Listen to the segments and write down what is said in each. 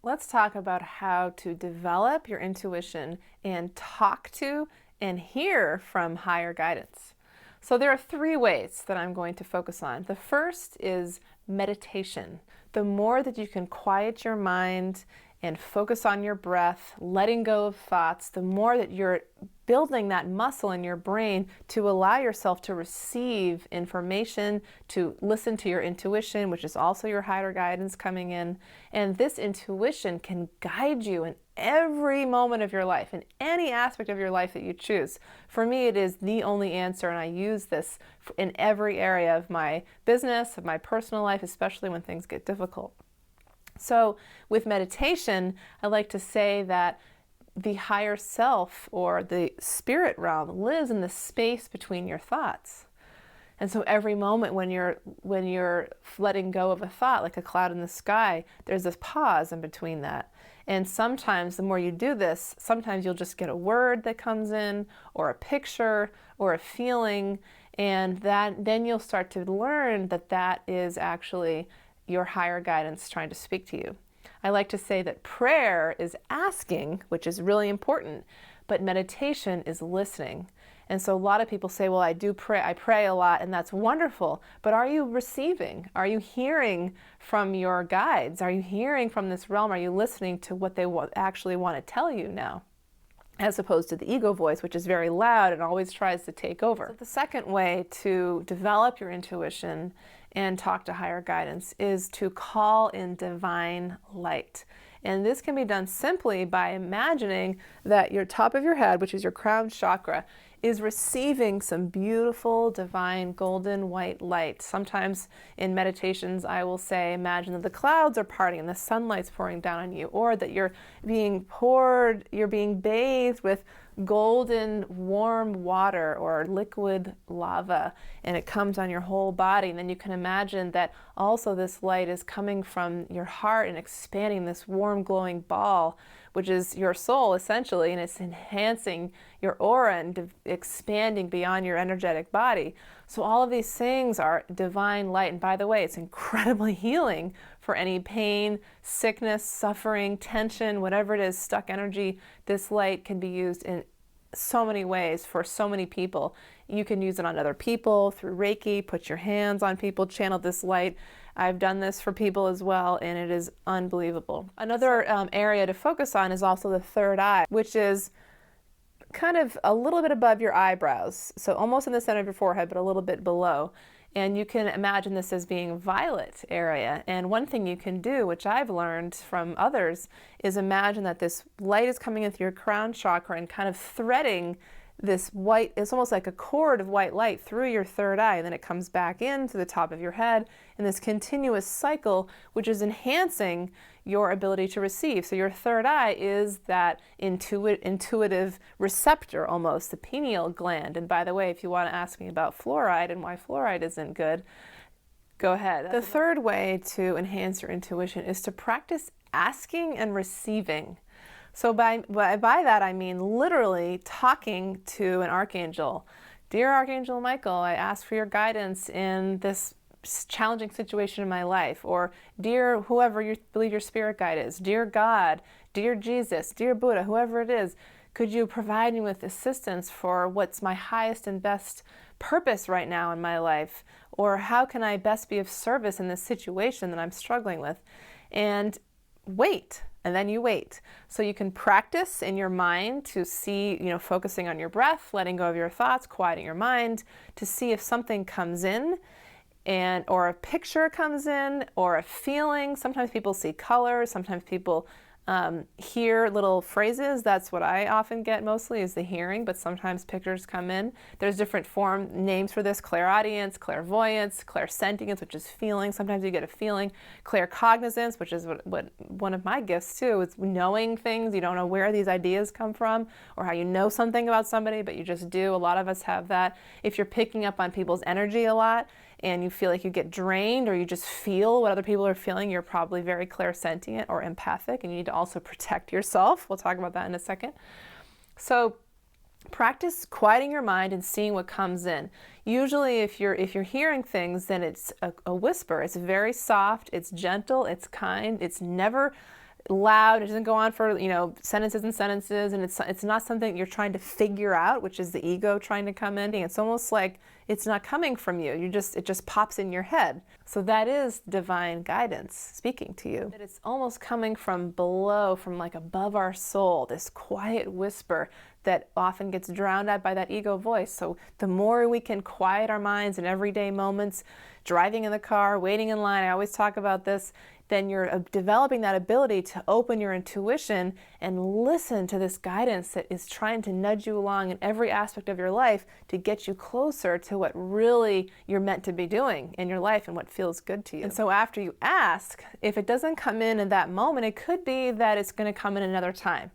let's talk about how to develop your intuition and talk to and hear from higher guidance. So there are three ways that I'm going to focus on. The first is meditation. The more that you can quiet your mind and focus on your breath, letting go of thoughts, the more that you're building that muscle in your brain to allow yourself to receive information, to listen to your intuition, which is also your higher guidance coming in. And this intuition can guide you in every moment of your life, in any aspect of your life that you choose. For me, it is the only answer, and I use this in every area of my business, of my personal life, especially when things get difficult. So with meditation, I like to say that the higher self or the spirit realm lives in the space between your thoughts. And so every moment when you're letting go of a thought, like a cloud in the sky, there's this pause in between that. And sometimes the more you do this, sometimes you'll just get a word that comes in, or a picture, or a feeling, and then you'll start to learn that that is actually your higher guidance trying to speak to you. I like to say that prayer is asking, which is really important, but meditation is listening. And so a lot of people say, well, I pray a lot, and that's wonderful, but are you receiving? Are you hearing from your guides? Are you hearing from this realm? Are you listening to what they actually want to tell you now? As opposed to the ego voice, which is very loud and always tries to take over. So the second way to develop your intuition and talk to higher guidance is to call in divine light. And this can be done simply by imagining that your top of your head, which is your crown chakra, is receiving some beautiful, divine, golden white light. Sometimes in meditations, I will say, imagine that the clouds are parting and the sunlight's pouring down on you, or that you're being bathed with golden, warm water or liquid lava, and it comes on your whole body. And then you can imagine that also this light is coming from your heart and expanding this warm, glowing ball, which is your soul essentially, and it's enhancing your aura and expanding beyond your energetic body. So all of these things are divine light. And by the way, it's incredibly healing for any pain, sickness, suffering, tension, whatever it is, stuck energy. This light can be used in so many ways for so many people. You can use it on other people through Reiki, put your hands on people, channel this light. I've done this for people as well, and it is unbelievable. Another area to focus on is also the third eye, which is kind of a little bit above your eyebrows. So almost in the center of your forehead, but a little bit below. And you can imagine this as being violet area. And one thing you can do, which I've learned from others, is imagine that this light is coming in through your crown chakra and kind of threading this white, it's almost like a cord of white light through your third eye, and then it comes back into the top of your head in this continuous cycle, which is enhancing your ability to receive. So your third eye is that intuitive receptor almost, the pineal gland. And by the way, if you want to ask me about fluoride and why fluoride isn't good, go ahead. The third way to enhance your intuition is to practice asking and receiving. So by that I mean literally talking to an archangel. Dear Archangel Michael, I ask for your guidance in this challenging situation in my life. Or dear whoever you believe your spirit guide is, dear God, dear Jesus, dear Buddha, whoever it is, could you provide me with assistance for what's my highest and best purpose right now in my life? Or how can I best be of service in this situation that I'm struggling with? And wait. And then you wait. So you can practice in your mind to see, focusing on your breath, letting go of your thoughts, quieting your mind, to see if something comes in, or a picture comes in, or a feeling. Sometimes people see colors. Sometimes people hear little phrases. That's what I often get mostly, is the hearing, but sometimes pictures come in. There's different names for this: clairaudience, clairvoyance, clairsentience, which is feeling. Sometimes you get a feeling. Claircognizance, which is what one of my gifts too, is knowing things. You don't know where these ideas come from or how you know something about somebody, but you just do. A lot of us have that. If you're picking up on people's energy a lot, and you feel like you get drained, or you just feel what other people are feeling, you're probably very clairsentient or empathic, and you need to also protect yourself. We'll talk about that in a second. So practice quieting your mind and seeing what comes in. Usually if you're hearing things, then it's a whisper. It's very soft, it's gentle, it's kind, it's never loud. It doesn't go on for, sentences and sentences, and it's not something you're trying to figure out, which is the ego trying to come in. It's almost like it's not coming from you. It just pops in your head. So that is divine guidance speaking to you. That it's almost coming from below, from like above our soul, this quiet whisper that often gets drowned out by that ego voice. So the more we can quiet our minds in everyday moments, driving in the car, waiting in line, I always talk about this, then you're developing that ability to open your intuition and listen to this guidance that is trying to nudge you along in every aspect of your life to get you closer to what really you're meant to be doing in your life and what feels good to you. And so after you ask, if it doesn't come in that moment, it could be that it's going to come in another time.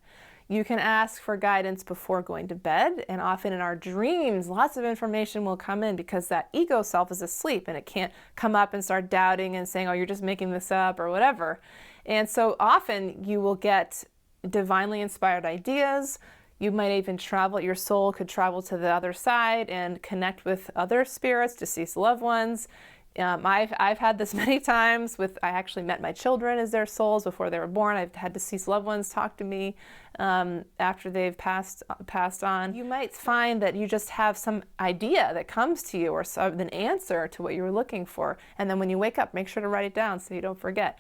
You can ask for guidance before going to bed, and often in our dreams, lots of information will come in because that ego self is asleep and it can't come up and start doubting and saying, oh, you're just making this up or whatever. And so often you will get divinely inspired ideas. You might even travel, your soul could travel to the other side and connect with other spirits, deceased loved ones. I've had this many times I actually met my children as their souls before they were born. I've had deceased loved ones talk to me after they've passed on. You might find that you just have some idea that comes to you or an answer to what you were looking for. And then when you wake up, make sure to write it down so you don't forget.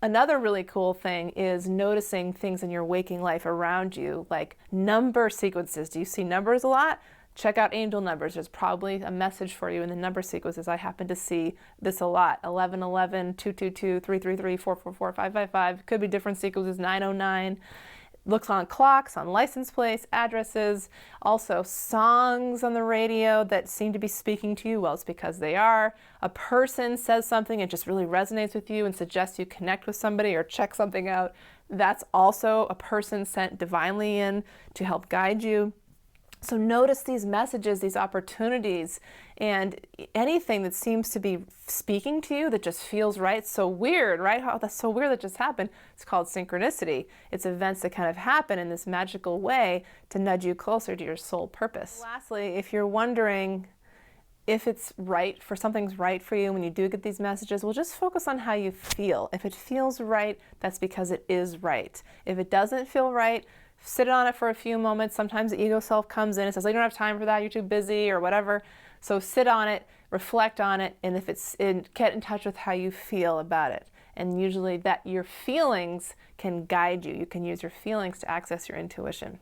Another really cool thing is noticing things in your waking life around you, like number sequences. Do you see numbers a lot? Check out angel numbers. There's probably a message for you in the number sequences. I happen to see this a lot. 1111, 222, 333, 444, 555. Could be different sequences, 909. Looks on clocks, on license plates, addresses. Also songs on the radio that seem to be speaking to you. Well, it's because they are. A person says something and just really resonates with you and suggests you connect with somebody or check something out. That's also a person sent divinely in to help guide you. So notice these messages, these opportunities, and anything that seems to be speaking to you that just feels right. It's so weird, right? How that's so weird that just happened. It's called synchronicity. It's events that kind of happen in this magical way to nudge you closer to your soul purpose. Lastly, if you're wondering if it's right, something's right for you when you do get these messages, well, just focus on how you feel. If it feels right, that's because it is right. If it doesn't feel right, sit on it for a few moments. Sometimes the ego self comes in and says, I don't have time for that, you're too busy or whatever. So sit on it, reflect on it, and get in touch with how you feel about it. And usually that your feelings can guide you. You can use your feelings to access your intuition.